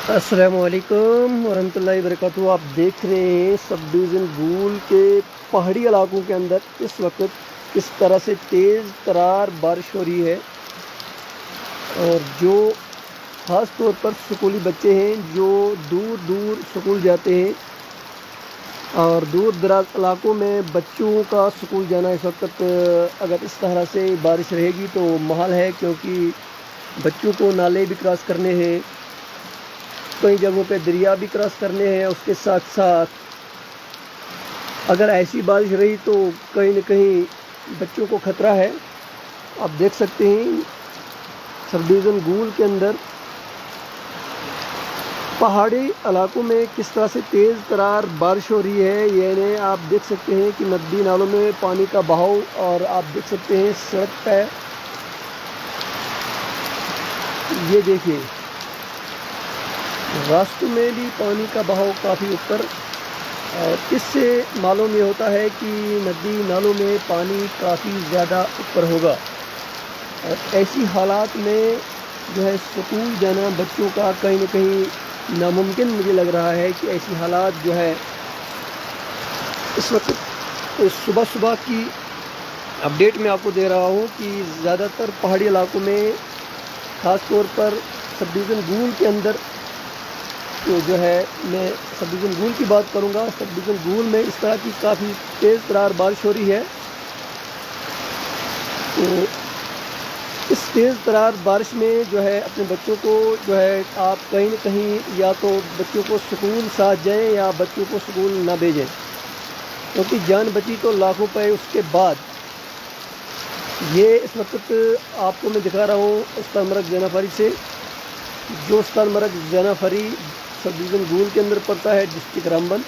अस्सलामुअलैकुम वरहमतुल्लाहि वबरकातुहू। आप देख रहे हैं सब डिवीज़न गूल के पहाड़ी इलाकों के अंदर इस वक्त किस तरह से तेज़ तरार बारिश हो रही है। और जो ख़ास तौर पर स्कूली बच्चे हैं जो दूर दूर स्कूल जाते हैं और दूर दराज इलाकों में बच्चों का स्कूल जाना इस वक्त अगर इस तरह से बारिश रहेगी तो महल है, क्योंकि बच्चों को नाले भी क्रॉस करने हैं, कई जगहों पे दरिया भी क्रॉस करने हैं। उसके साथ साथ अगर ऐसी बारिश रही तो कहीं न कहीं बच्चों को ख़तरा है। आप देख सकते हैं सब डिवीज़न गूल के अंदर पहाड़ी इलाकों में किस तरह से तेज़ तरार बारिश हो रही है। यानी आप देख सकते हैं कि नदी नालों में पानी का बहाव, और आप देख सकते हैं सड़क पे ये देखिए रास्तों में भी पानी का बहाव काफ़ी ऊपर, और इससे मालूम ये होता है कि नदी नालों में पानी काफ़ी ज़्यादा ऊपर होगा। और ऐसी हालात में जो है स्कूल जाना बच्चों का कहीं न कहीं नामुमकिन मुझे लग रहा है कि ऐसी हालात जो है इस वक्त सुबह सुबह की अपडेट मैं आपको दे रहा हूँ कि ज़्यादातर पहाड़ी इलाकों में ख़ास तौर पर सब डिवीज़न गूल के अंदर तो जो है मैं सब डिवीज़न गूल की बात करूंगा। सब डिवीज़न गूल में इस तरह की काफ़ी तेज़ तरार बारिश हो रही है। तो इस तेज़ तरार बारिश में जो है अपने बच्चों को जो है आप कहीं न कहीं या तो बच्चों को स्कूल साथ जाएं या बच्चों को स्कूल ना भेजें, क्योंकि जान बची तो लाखों पे। उसके बाद ये इस वक्त आपको मैं दिखा रहा हूँ उस्ताद मरग जनाफरी से, जो उस्ताद मरग जनाफरी सब डिवीज़न गूल के अंदर पड़ता है, डिस्ट्रिक्ट रामबन।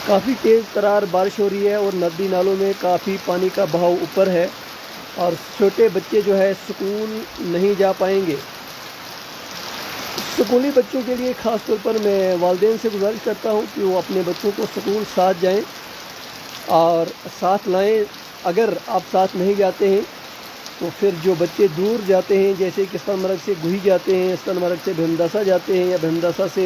काफ़ी तेज़ तरार बारिश हो रही है और नदी नालों में काफ़ी पानी का बहाव ऊपर है, और छोटे बच्चे जो है स्कूल नहीं जा पाएंगे। स्कूली बच्चों के लिए ख़ास तौर पर मैं वालिदैन से गुजारिश करता हूँ कि वो अपने बच्चों को स्कूल साथ जाएं और साथ लाएं। अगर आप साथ नहीं जाते हैं तो फिर जो बच्चे दूर जाते हैं, जैसे कि उस्ताद मरग से गुही जाते हैं, उस्ताद मरग से भीमदासा जाते हैं, या भीमदासा से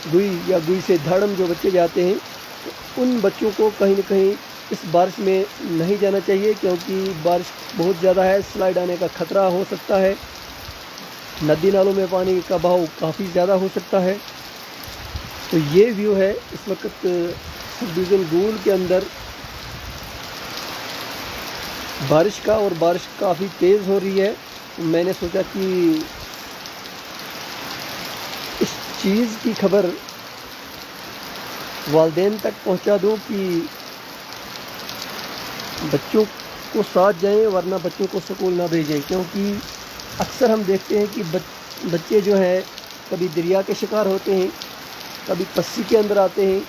गुही या गुही से धाड़म जो बच्चे जाते हैं, तो उन बच्चों को कहीं न कहीं इस बारिश में नहीं जाना चाहिए, क्योंकि बारिश बहुत ज़्यादा है, स्लाइड आने का ख़तरा हो सकता है। नदी नालों में पानी का बहाव काफ़ी ज़्यादा हो सकता है। तो ये व्यू है इस वक्त सब डिवीज़न गूल के अंदर बारिश का, और बारिश काफ़ी तेज़ हो रही है। मैंने सोचा कि इस चीज़ की खबर वालिदैन तक पहुंचा दूं कि बच्चों को साथ जाएं, वरना बच्चों को स्कूल ना भेजें। क्योंकि अक्सर हम देखते हैं कि बच्चे जो हैं कभी दरिया के शिकार होते हैं, कभी पस्सी के अंदर आते हैं,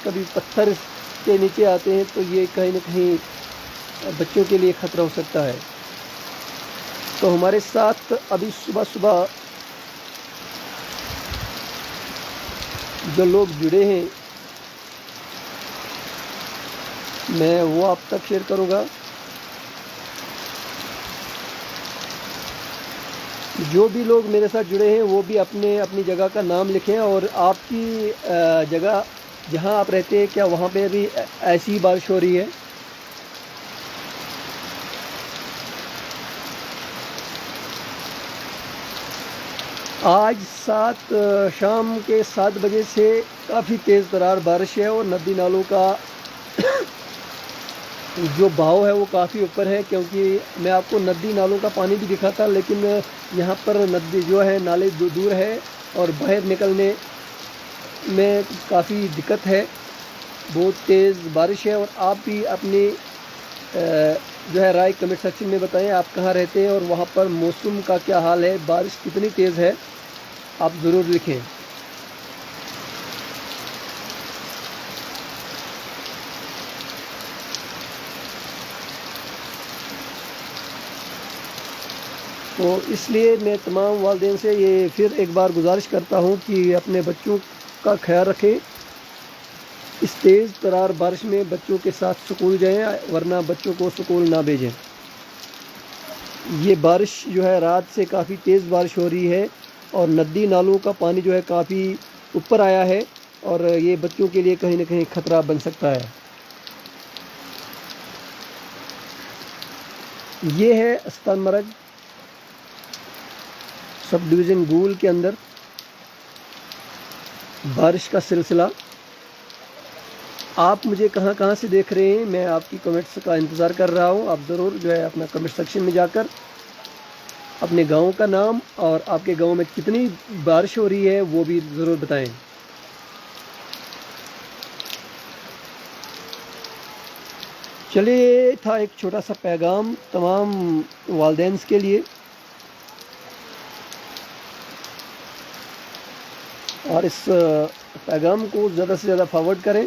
कभी पत्थर के नीचे आते हैं। तो ये कहीं न कहीं बच्चों के लिए ख़तरा हो सकता है। तो हमारे साथ अभी सुबह सुबह जो लोग जुड़े हैं मैं वो आप तक शेयर करूँगा। जो भी लोग मेरे साथ जुड़े हैं वो भी अपने अपनी जगह का नाम लिखें, और आपकी जगह जहां आप रहते हैं क्या वहां पे भी ऐसी ही बारिश हो रही है। आज शाम के 7 बजे से काफ़ी तेज़ तरार बारिश है, और नदी नालों का जो बहाव है वो काफ़ी ऊपर है। क्योंकि मैं आपको नदी नालों का पानी भी दिखाता, लेकिन यहाँ पर नदी जो है नाले दूर है और बाहर निकलने में काफ़ी दिक्कत है। बहुत तेज़ बारिश है। और आप भी अपनी जो है राय कमेंट सेक्शन में बताएं आप कहाँ रहते हैं और वहाँ पर मौसम का क्या हाल है, बारिश कितनी तेज़ है, आप ज़रूर लिखें। तो इसलिए मैं तमाम वालिदैन से ये फिर एक बार गुजारिश करता हूँ कि अपने बच्चों का ख्याल रखें। इस तेज़ तरार बारिश में बच्चों के साथ स्कूल जाएं, वरना बच्चों को स्कूल ना भेजें। ये बारिश जो है रात से काफ़ी तेज़ बारिश हो रही है, और नदी नालों का पानी जो है काफ़ी ऊपर आया है और ये बच्चों के लिए कहीं ना कहीं ख़तरा बन सकता है। ये है अस्तानमरग सब डिवीज़न गूल के अंदर बारिश का सिलसिला। आप मुझे कहाँ कहाँ से देख रहे हैं, मैं आपकी कमेंट्स का इंतज़ार कर रहा हूँ। आप ज़रूर जो है अपना कमेंट सेक्शन में जाकर अपने गांव का नाम और आपके गांव में कितनी बारिश हो रही है वो भी ज़रूर बताएं। चलिए, था एक छोटा सा पैगाम तमाम वालिदैन के लिए, और इस पैगाम को ज़्यादा से ज़्यादा फॉरवर्ड करें।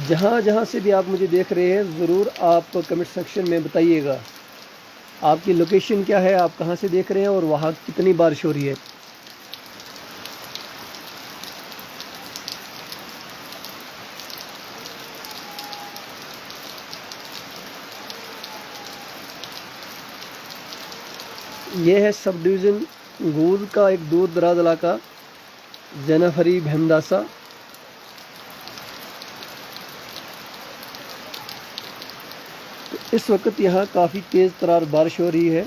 जहाँ जहाँ से भी आप मुझे देख रहे हैं ज़रूर आप कमेंट सेक्शन में बताइएगा आपकी लोकेशन क्या है, आप कहाँ से देख रहे हैं और वहाँ कितनी बारिश हो रही है। ये है सब डिवीज़न गूल का एक दूर दराज इलाका जनाफरी भहमदासा। इस वक्त यहाँ काफ़ी तेज़ तरार बारिश हो रही है।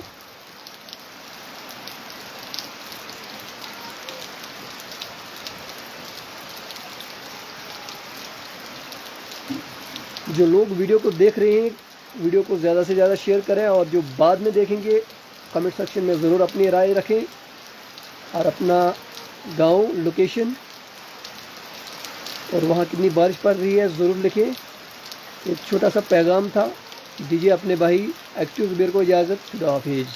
जो लोग वीडियो को देख रहे हैं वीडियो को ज़्यादा से ज़्यादा शेयर करें, और जो बाद में देखेंगे कमेंट सेक्शन में ज़रूर अपनी राय रखें और अपना गांव, लोकेशन और वहाँ कितनी बारिश पड़ रही है ज़रूर लिखें। एक छोटा सा पैगाम था। दीजिए अपने भाई एक्चुअल ज़ुबैर को इजाज़त। खुदा हाफिज़।